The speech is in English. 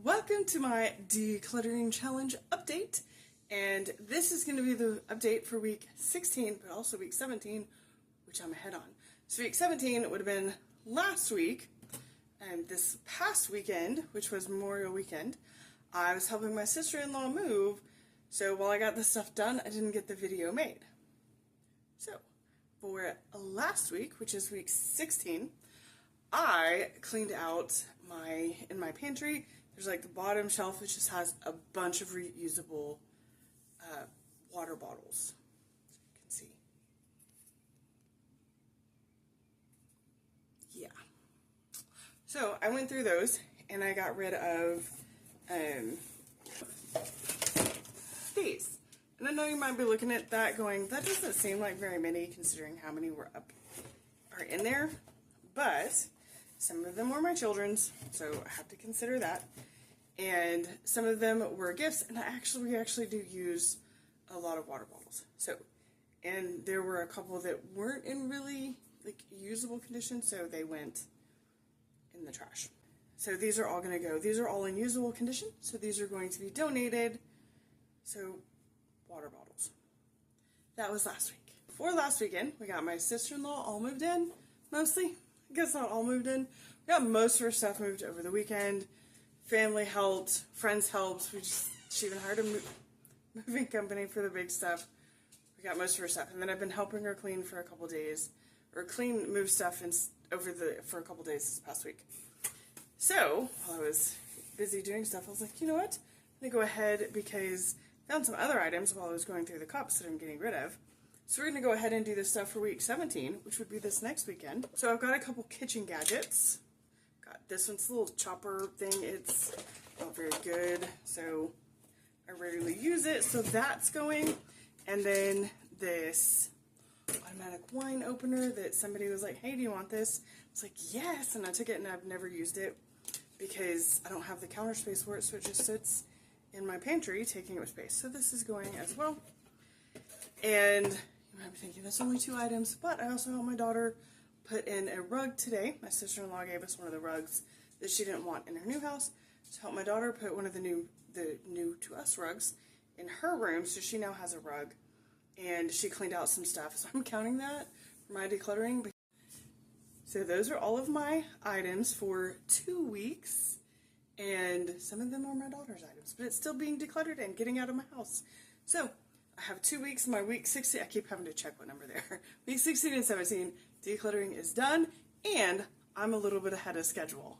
Welcome to my decluttering challenge update, and this is going to be the update for week 16 but also week 17, which I'm ahead on. So week 17 would have been last week, and this past weekend, which was Memorial Weekend, I was helping my sister-in-law move, so while I got this stuff done, I didn't get the video made. So for last week, which is week 16, I cleaned out in my pantry. There's like the bottom shelf, which just has a bunch of reusable water bottles, so you can see. Yeah. So I went through those and I got rid of these. And I know you might be looking at that going, that doesn't seem like very many considering how many are in there, but some of them were my children's, so I have to consider that. And some of them were gifts, and we actually do use a lot of water bottles. So, and there were a couple that weren't in really usable condition, so they went in the trash. So these are all going to go. These are all in usable condition, so these are going to be donated. So, water bottles. That was last week. Before last weekend, we got my sister-in-law all moved in, mostly. I guess not all moved in. We got most of her stuff moved over the weekend. Family helped, friends helped. She even hired a moving company for the big stuff. We got most of her stuff, and then I've been helping her clean for a couple days, or move stuff for a couple days this past week. So while I was busy doing stuff, I was like, you know what? I'm gonna go ahead because I found some other items while I was going through the cups that I'm getting rid of. So we're gonna go ahead and do this stuff for week 17, which would be this next weekend. So I've got a couple kitchen gadgets. This one's a little chopper thing. It's not very good, so I rarely use it, so that's going. And then this automatic wine opener that somebody was like, hey, do you want this? I was like, yes, and I took it and I've never used it because I don't have the counter space for it, so it just sits in my pantry taking up space. So this is going as well. And you might be thinking that's only 2 items, but I also helped my daughter put in a rug today. My sister-in-law gave us one of the rugs that she didn't want in her new house. So helped my daughter put one of the new to us rugs in her room, so she now has a rug. And she cleaned out some stuff, so I'm counting that for my decluttering. So those are all of my items for 2 weeks, and some of them are my daughter's items, but it's still being decluttered and getting out of my house. So I have 2 weeks. My week 16, I keep having to check what number there. Week 16 and 17, decluttering is done, and I'm a little bit ahead of schedule.